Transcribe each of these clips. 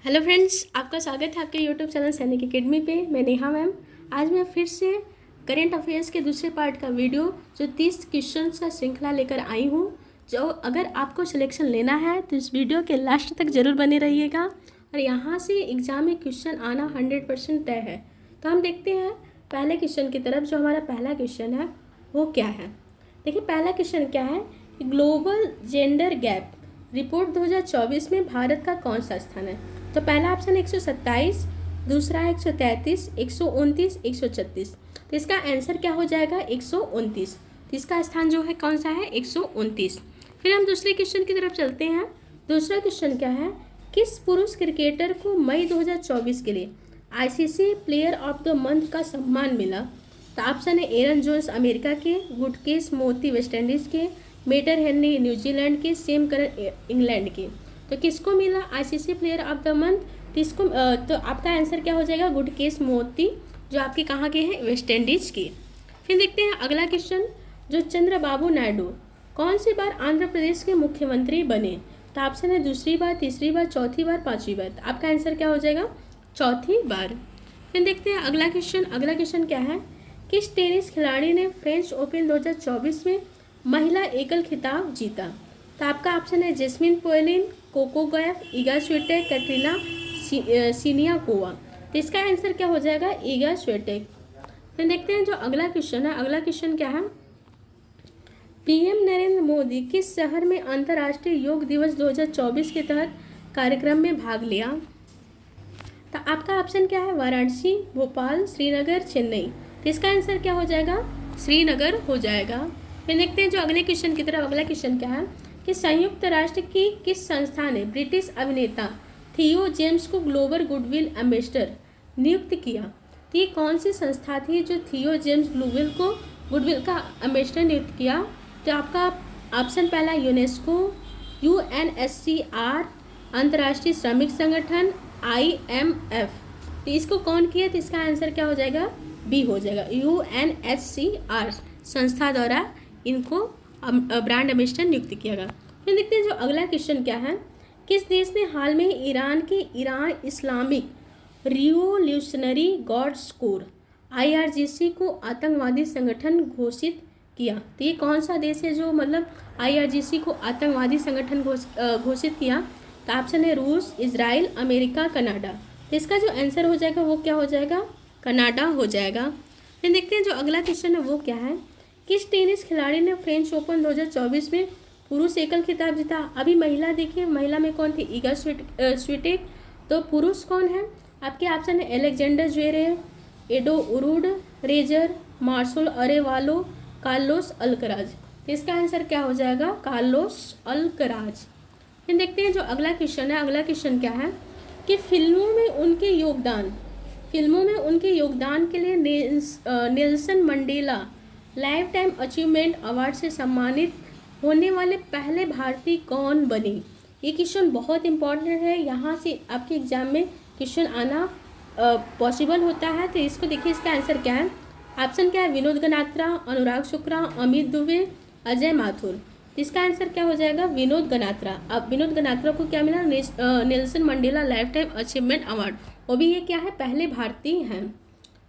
Hello friends, आपका स्वागत है आपके यूट्यूब चैनल सैनिक एकेडमी पे। मैं नेहा मैम। आज मैं फिर से करेंट अफेयर्स के दूसरे पार्ट का वीडियो जो 30 क्वेश्चंस का श्रृंखला लेकर आई हूँ। जो अगर आपको सिलेक्शन लेना है तो इस वीडियो के लास्ट तक ज़रूर बने रहिएगा और यहाँ से एग्ज़ाम में क्वेश्चन आना 100% तय है। तो हम देखते हैं पहले क्वेश्चन की तरफ। जो हमारा पहला क्वेश्चन है वो क्या है, देखिए पहला क्वेश्चन क्या है। ग्लोबल जेंडर गैप रिपोर्ट 2024 में भारत का कौन सा स्थान है। तो पहला ऑप्शन 127, दूसरा 133, 129, 136। तो इसका आंसर क्या हो जाएगा 129। तो इसका स्थान जो है कौन सा है 129। फिर हम दूसरे क्वेश्चन की तरफ चलते हैं। दूसरा क्वेश्चन क्या है, किस पुरुष क्रिकेटर को मई 2024 के लिए ICC player of the month का सम्मान मिला। तो ऑप्शन है एरन जोन्स अमेरिका के, गुडकेस मोती वेस्ट इंडीज़ के, मेटर हेनरी न्यूजीलैंड के, सेम करन इंग्लैंड के। तो किसको मिला ICC player of the month, किसको तो आपका आंसर क्या हो जाएगा गुडकेस मोती, जो आपके कहाँ के हैं वेस्ट इंडीज के। फिर देखते हैं अगला क्वेश्चन, जो चंद्रबाबू नायडू कौन सी बार आंध्र प्रदेश के मुख्यमंत्री बने। तो ऑप्शन है दूसरी बार, तीसरी बार, चौथी बार, पांचवी बार। तो आपका आंसर क्या हो जाएगा चौथी बार। फिर देखते हैं अगला क्वेश्चन। अगला क्वेश्चन क्या है, किस टेनिस खिलाड़ी ने फ्रेंच ओपन 2024 में महिला एकल खिताब जीता। तो आपका ऑप्शन है Jasmine Paolini, Coco Gauff, Iga Swiatek, Katerina Siniakova. तो इसका आंसर क्या हो जाएगा ईगा स्विटेक। फिर देखते हैं जो अगला क्वेश्चन है। अगला क्वेश्चन क्या है, पीएम नरेंद्र मोदी किस शहर में अंतर्राष्ट्रीय योग दिवस 2024 के तहत कार्यक्रम में भाग लिया। तो आपका ऑप्शन क्या है वाराणसी, भोपाल, श्रीनगर, चेन्नई। तो इसका आंसर क्या हो जाएगा श्रीनगर हो जाएगा। फिर देखते हैं जो अगले क्वेश्चन की तरफ। अगला क्वेश्चन क्या है कि संयुक्त राष्ट्र की किस संस्था ने ब्रिटिश अभिनेता थियो जेम्स को ग्लोबल गुडविल एम्बेसडर नियुक्त किया। तो ये कौन सी संस्था थी जो थियो जेम्स गुडविल का एम्बेसडर नियुक्त किया। तो आपका ऑप्शन पहला यूनेस्को, यूएनएससीआर, अंतर्राष्ट्रीय श्रमिक संगठन, IMF। तो इसको कौन किया, तो इसका आंसर क्या हो जाएगा बी हो जाएगा, UNHCR संस्था द्वारा इनको ब्रांड एम्बेसडर नियुक्त किया गया। फिर देखते हैं जो अगला क्वेश्चन क्या है, किस देश ने हाल में Iran Islamic revolutionary guards core IRGC को आतंकवादी संगठन घोषित किया। तो ये कौन सा देश है जो मतलब IRGC को आतंकवादी संगठन घोषित किया। तो ऑप्शन है रूस, इजराइल, अमेरिका, कनाडा। तो इसका जो आंसर हो जाएगा वो क्या हो जाएगा कनाडा हो जाएगा। फिर देखते हैं जो अगला क्वेश्चन है वो क्या है, किस टेनिस खिलाड़ी ने फ्रेंच ओपन 2024 में पुरुष एकल खिताब जीता। अभी महिला देखिए, महिला में कौन थी ईगा स्विटेक। तो पुरुष कौन है आपके ऑप्शन है एलेक्जेंडर ज्वेरेव, एडो उरूड, रेजर, मार्शल अरेवालो, कार्लोस अल्कराज। तो इसका आंसर क्या हो जाएगा कार्लोस अल्कराज। फिर देखते हैं जो अगला क्वेश्चन है। अगला क्वेश्चन क्या है कि फिल्मों में उनके योगदान के लिए Nelson Mandela life time achievement award से सम्मानित होने वाले पहले भारतीय कौन बने। ये क्वेश्चन बहुत इंपॉर्टेंट है, यहाँ से आपके एग्जाम में क्वेश्चन आना पॉसिबल होता है। तो इसको देखिए, इसका आंसर क्या है। ऑप्शन क्या है विनोद गनात्रा, अनुराग शुक्ला, अमित दुबे, अजय माथुर। तो इसका आंसर क्या हो जाएगा विनोद गनात्रा। अब विनोद गनात्रा को क्या मिला Nelson Mandela life time achievement award, वो भी ये क्या है पहले भारतीय हैं।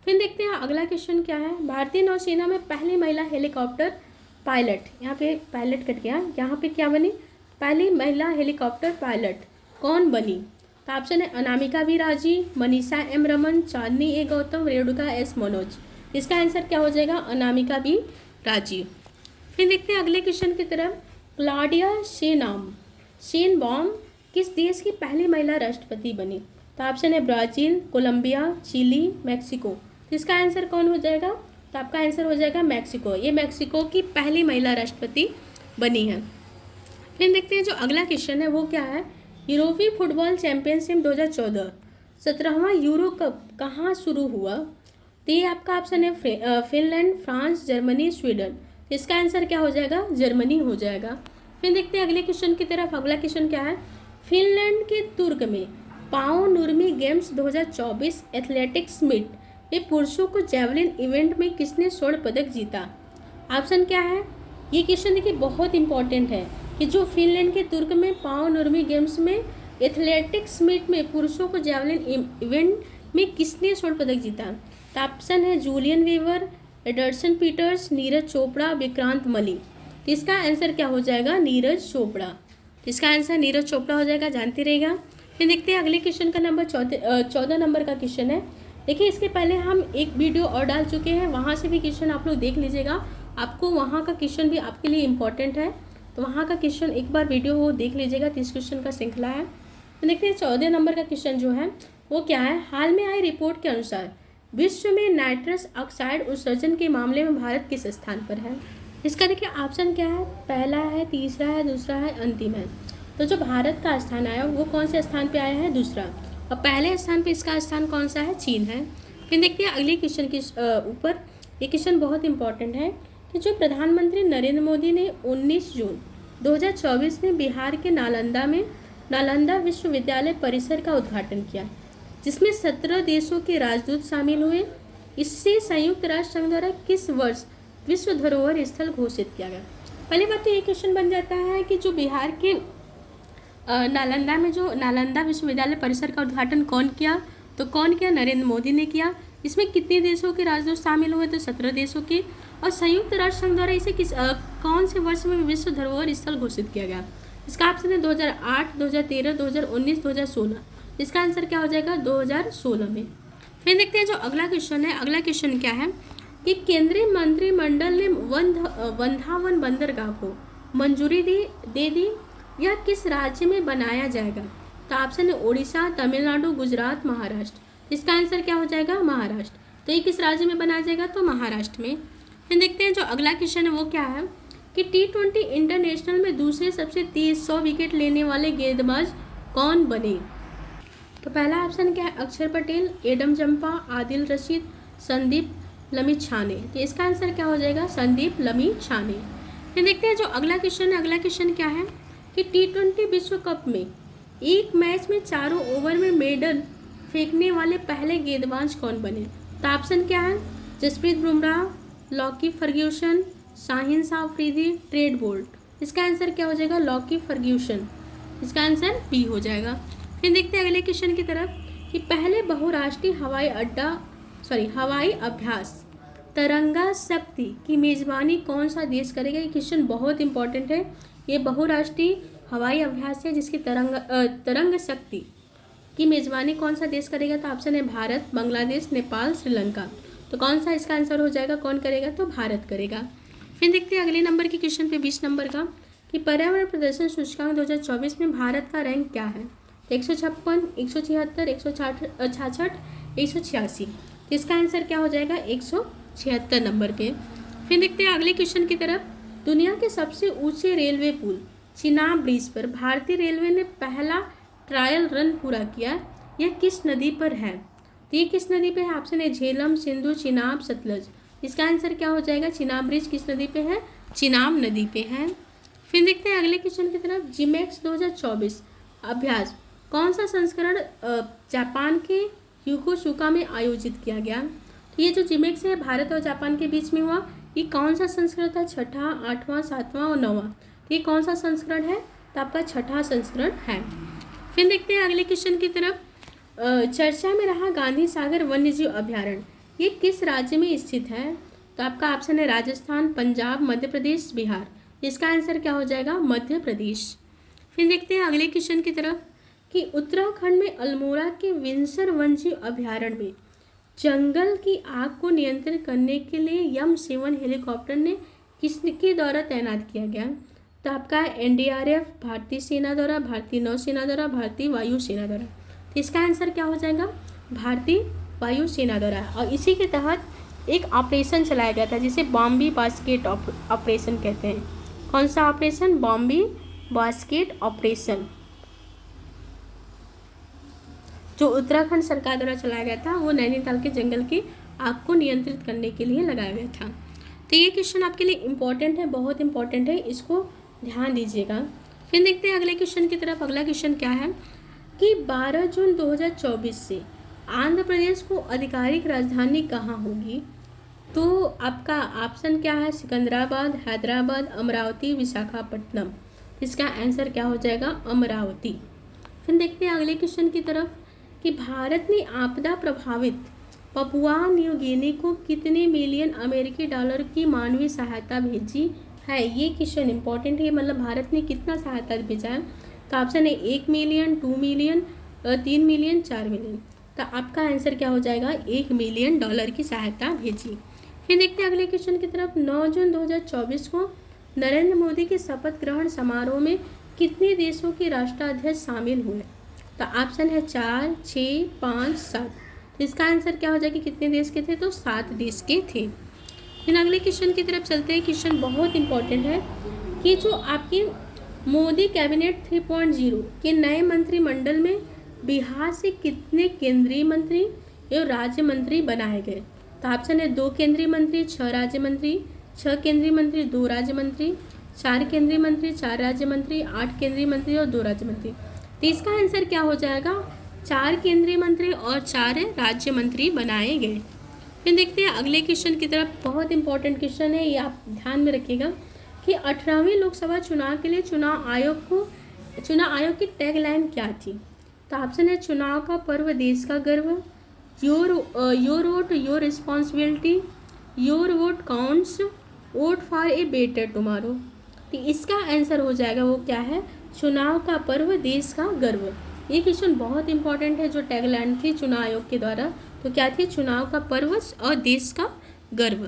फिर देखते हैं अगला क्वेश्चन क्या है, भारतीय नौसेना में पहली महिला हेलीकॉप्टर पायलट, यहाँ पे पायलट कट गया, यहाँ पे क्या बनी पहली महिला हेलीकॉप्टर पायलट कौन बनी। तो ऑप्शन है अनामिका वी राजी, मनीषा M रमन, चांदनी ए गौतम, रेणुका S मनोज। इसका आंसर क्या हो जाएगा अनामिका वी राजी। फिर देखते हैं अगले क्वेश्चन की तरफ, क्लॉडिया शेनबॉम किस देश की पहली महिला राष्ट्रपति बनी। तो ऑप्शन है ब्राज़ील, कोलंबिया, चिली, मैक्सिको। तो इसका आंसर कौन हो जाएगा, तो आपका आंसर हो जाएगा मैक्सिको। ये मैक्सिको की पहली महिला राष्ट्रपति बनी है। फिर देखते हैं जो अगला क्वेश्चन है वो क्या है, यूरोपीय फुटबॉल चैंपियनशिप 2014 17वां यूरो कप कहाँ शुरू हुआ। तो ये आपका ऑप्शन है फिनलैंड, फ्रांस, जर्मनी, स्वीडन। तो इसका आंसर क्या हो जाएगा जर्मनी हो जाएगा। फिर देखते हैं अगले क्वेश्चन की तरफ। अगला क्वेश्चन क्या है, फिनलैंड के तुर्क में पाओ नुर्मी गेम्स 2024 एथलेटिक्स मीट में पुरुषों को जेवलिन इवेंट में किसने स्वर्ण पदक जीता। ऑप्शन क्या है, ये क्वेश्चन देखिए बहुत इंपॉर्टेंट है कि जो फिनलैंड के तुर्क में पाओ नुर्मी गेम्स में एथलेटिक्स मीट में पुरुषों को जैवलिन इवेंट में किसने स्वर्ण पदक जीता? तो ऑप्शन है Julian Weber, Anderson Peters, Neeraj Chopra, Vikrant Malik. तो इसका आंसर क्या हो जाएगा? नीरज चोपड़ा। तो इसका आंसर नीरज चोपड़ा हो जाएगा, जानते रहेगा। फिर देखते हैं अगले क्वेश्चन का नंबर 14 नंबर का क्वेश्चन है। देखिए इसके पहले हम एक वीडियो और डाल चुके हैं, वहाँ से भी क्वेश्चन आप लोग देख लीजिएगा, आपको वहाँ का क्वेश्चन भी आपके लिए इम्पॉर्टेंट है, तो वहाँ का क्वेश्चन एक बार वीडियो वो देख लीजिएगा। 30 क्वेश्चन का श्रृंखला है। तो देखते हैं 14 नंबर का क्वेश्चन जो है वो क्या है। हाल में आई रिपोर्ट के अनुसार विश्व में नाइट्रस ऑक्साइड उत्सर्जन के मामले में भारत किस स्थान पर है? इसका देखिए ऑप्शन क्या है, पहला है, तीसरा है, दूसरा है, अंतिम है। तो जो भारत का स्थान आया वो कौन से स्थान पे आया है? दूसरा। और पहले स्थान पे इसका स्थान कौन सा है? चीन है। फिर देखते हैं अगले क्वेश्चन के ऊपर। ये क्वेश्चन बहुत इंपॉर्टेंट है कि जो प्रधानमंत्री नरेंद्र मोदी ने 19 जून 2024 में बिहार के नालंदा विश्वविद्यालय परिसर का उद्घाटन किया, जिसमें 17 देशों के राजदूत शामिल हुए। इससे संयुक्त राष्ट्र संघ द्वारा किस वर्ष विश्व धरोहर स्थल घोषित किया गया? पहली बात तो ये क्वेश्चन बन जाता है कि जो बिहार के नालंदा में जो नालंदा विश्वविद्यालय परिसर का उद्घाटन कौन किया? तो कौन किया? नरेंद्र मोदी ने किया। इसमें कितने देशों के राजदूत शामिल हुए? तो 17 देशों के। और संयुक्त राष्ट्र संघ द्वारा इसे कौन से वर्ष में विश्व धरोहर स्थल घोषित किया गया? इसका ऑप्शन है 2008, 2013, 2019, 2016। इसका आंसर क्या हो जाएगा? 2016 में। फिर देखते हैं जो अगला क्वेश्चन है। अगला क्वेश्चन क्या है कि केंद्रीय मंत्रिमंडल ने वंधावन बंदरगाह को मंजूरी दे दी, यह किस राज्य में बनाया जाएगा? तो ऑप्शन है उड़ीसा, तमिलनाडु, गुजरात, महाराष्ट्र। इसका आंसर क्या हो जाएगा? महाराष्ट्र। तो ये किस राज्य में बनाया जाएगा? तो महाराष्ट्र में। फिर देखते हैं जो अगला क्वेश्चन है वो क्या है कि T20 इंटरनेशनल में दूसरे सबसे तेज 100 विकेट लेने वाले गेंदबाज कौन बने? तो पहला ऑप्शन क्या है? अक्षर पटेल, एडम जंपा, आदिल रशीद, संदीप लमिछाने। तो इसका आंसर क्या हो जाएगा? संदीप लमिछाने। फिर देखते हैं जो अगला क्वेश्चन है। अगला क्वेश्चन क्या है कि T20 विश्व कप में एक मैच में चारों ओवर में मेडल फेंकने वाले पहले गेंदबाज कौन बने? तो ऑप्शन क्या है? Jasprit Bumrah, Lockie Ferguson, Shaheen Shah Afridi, Trent Boult. इसका आंसर क्या हो जाएगा? Lockie Ferguson. इसका आंसर बी हो जाएगा। फिर देखते हैं अगले क्वेश्चन की तरफ कि पहले बहुराष्ट्रीय हवाई अभ्यास तरंगा शक्ति की मेजबानी कौन सा देश करेगा? ये क्वेश्चन बहुत इंपॉर्टेंट है। ये बहुराष्ट्रीय हवाई अभ्यास है जिसकी तरंग शक्ति की मेजबानी कौन सा देश करेगा? तो ऑप्शन है भारत, बांग्लादेश, नेपाल, श्रीलंका। तो कौन सा इसका आंसर हो जाएगा? कौन करेगा? तो भारत करेगा। फिर देखते हैं अगले नंबर के क्वेश्चन पे 20 नंबर का कि पर्यावरण प्रदर्शन सूचकांक 2024 में भारत का रैंक क्या है? 156, 176, 166, 186। तो इसका आंसर क्या हो जाएगा? 176 नंबर पे। फिर देखते हैं अगले क्वेश्चन की तरफ। दुनिया के सबसे ऊंचे रेलवे पुल चिनाब ब्रिज पर भारतीय रेलवे ने पहला ट्रायल रन पूरा किया, यह किस नदी पर है? तो ये किस नदी पे है? ऑप्शन है झेलम, सिंधु, चिनाब, सतलज। इसका आंसर क्या हो जाएगा? चिनाब ब्रिज किस नदी पे है? चिनाब नदी पे है। फिर देखते हैं अगले क्वेश्चन की तरफ। जिमेक्स 2024 अभ्यास कौन सा संस्करण जापान के योकोसुका में आयोजित किया गया? तो ये जो जिमेक्स है भारत और जापान के बीच में हुआ, ये कौन सा संस्करण था? 6ठा, 8वां, 7वां और 9वां। तो ये कौन सा संस्करण है? तो आपका 6ठा संस्करण है। फिर देखते हैं अगले क्वेश्चन की तरफ। चर्चा में रहा गांधी सागर वन्यजीव अभयारण्य, ये किस राज्य में स्थित है? तो आपका ऑप्शन है राजस्थान, पंजाब, मध्य प्रदेश, बिहार। इसका आंसर क्या हो जाएगा? मध्य प्रदेश। फिर देखते हैं अगले क्वेश्चन की तरफ कि उत्तराखंड में अल्मोड़ा के विंसर वन्यजीव अभयारण्य में जंगल की आग को नियंत्रित करने के लिए M7 हेलीकॉप्टर ने किसके द्वारा तैनात किया गया? तो आपका NDRF, भारतीय सेना द्वारा, भारतीय नौसेना द्वारा, भारतीय वायुसेना द्वारा। तो इसका आंसर क्या हो जाएगा? भारतीय वायुसेना द्वारा। और इसी के तहत एक ऑपरेशन चलाया गया था जिसे बॉम्बे बास्केट ऑपरेशन कहते हैं। कौन सा ऑपरेशन? बॉम्बे बास्केट ऑपरेशन, जो उत्तराखंड सरकार द्वारा चलाया गया था। वो नैनीताल के जंगल की आग को नियंत्रित करने के लिए लगाया गया था। तो ये क्वेश्चन आपके लिए इम्पॉर्टेंट है, बहुत इंपॉर्टेंट है, इसको ध्यान दीजिएगा। फिर देखते हैं अगले क्वेश्चन की तरफ। अगला क्वेश्चन क्या है कि 12 जून 2024 से आंध्र प्रदेश को आधिकारिक राजधानी कहाँ होगी? तो आपका ऑप्शन क्या है? सिकंदराबाद, हैदराबाद, अमरावती, विशाखापट्टनम। इसका आंसर क्या हो जाएगा? अमरावती। फिर देखते हैं अगले क्वेश्चन की तरफ कि भारत ने आपदा प्रभावित पपुआ न्यू गिनी को कितने मिलियन अमेरिकी डॉलर की मानवीय सहायता भेजी है। ये क्वेश्चन इंपॉर्टेंट है, मतलब भारत ने कितना सहायता भेजा है। तो ऑप्शन है 1 मिलियन, 2 मिलियन, 3 मिलियन, 4 मिलियन। तो आपका आंसर क्या हो जाएगा, 1 मिलियन डॉलर की सहायता भेजी। फिर देखते हैं अगले क्वेश्चन की तरफ। 9 जून 2024 को नरेंद्र मोदी के शपथ ग्रहण समारोह में कितने देशों के राष्ट्राध्यक्ष शामिल हुए। तो ऑप्शन है 4, 6, 5, 7। तो इसका आंसर क्या हो जाएगा, कितने देश के थे, तो 7 देश के थे। फिर अगले क्वेश्चन की तरफ चलते हैं। क्वेश्चन बहुत इंपॉर्टेंट है कि जो आपके मोदी कैबिनेट 3.0 के नए मंत्रिमंडल में बिहार से कितने केंद्रीय मंत्री एवं राज्य मंत्री बनाए गए। तो ऑप्शन है 2 केंद्रीय मंत्री, 6 राज्य मंत्री, 6 केंद्रीय मंत्री, 2 राज्य मंत्री, 4 केंद्रीय मंत्री, 4 राज्य मंत्री, 8 केंद्रीय मंत्री और 2 राज्य मंत्री। तो इसका आंसर क्या हो जाएगा, 4 केंद्रीय मंत्री और 4 राज्य मंत्री बनाए गए। फिर देखते हैं अगले क्वेश्चन की तरफ। बहुत इंपॉर्टेंट क्वेश्चन है, ये आप ध्यान में रखिएगा कि 18वें लोकसभा चुनाव के लिए चुनाव आयोग की टैगलाइन क्या थी। तो ऑप्शन है चुनाव का पर्व देश का गर्व, your vote your responsibility, your vote counts, vote for a better tomorrow. तो इसका आंसर हो जाएगा वो क्या है, चुनाव का पर्व देश का गर्व। ये क्वेश्चन बहुत इंपॉर्टेंट है, जो टैगलाइन थी चुनाव आयोग के द्वारा, तो क्या थी, चुनाव का पर्व और देश का गर्व।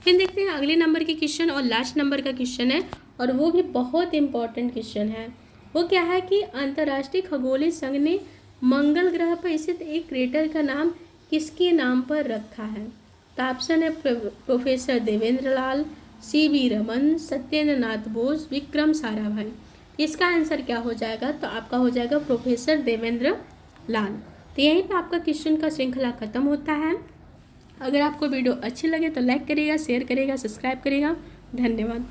फिर देखते हैं अगले नंबर के क्वेश्चन और लास्ट नंबर का क्वेश्चन है, और वो भी बहुत इंपॉर्टेंट क्वेश्चन है। वो क्या है कि अंतर्राष्ट्रीय खगोलीय संघ ने मंगल ग्रह पर स्थित एक क्रेटर का नाम किसके नाम पर रखा है। तो ऑप्शन है प्रोफेसर देवेंद्र लाल, CV रमन, सत्येंद्र नाथ बोस, विक्रम साराभाई। इसका आंसर क्या हो जाएगा, तो आपका हो जाएगा प्रोफेसर देवेंद्र लाल। तो यहीं पे आपका क्वेश्चन का श्रृंखला खत्म होता है। अगर आपको वीडियो अच्छी लगे तो लाइक करिएगा, शेयर करिएगा, सब्सक्राइब करिएगा। धन्यवाद।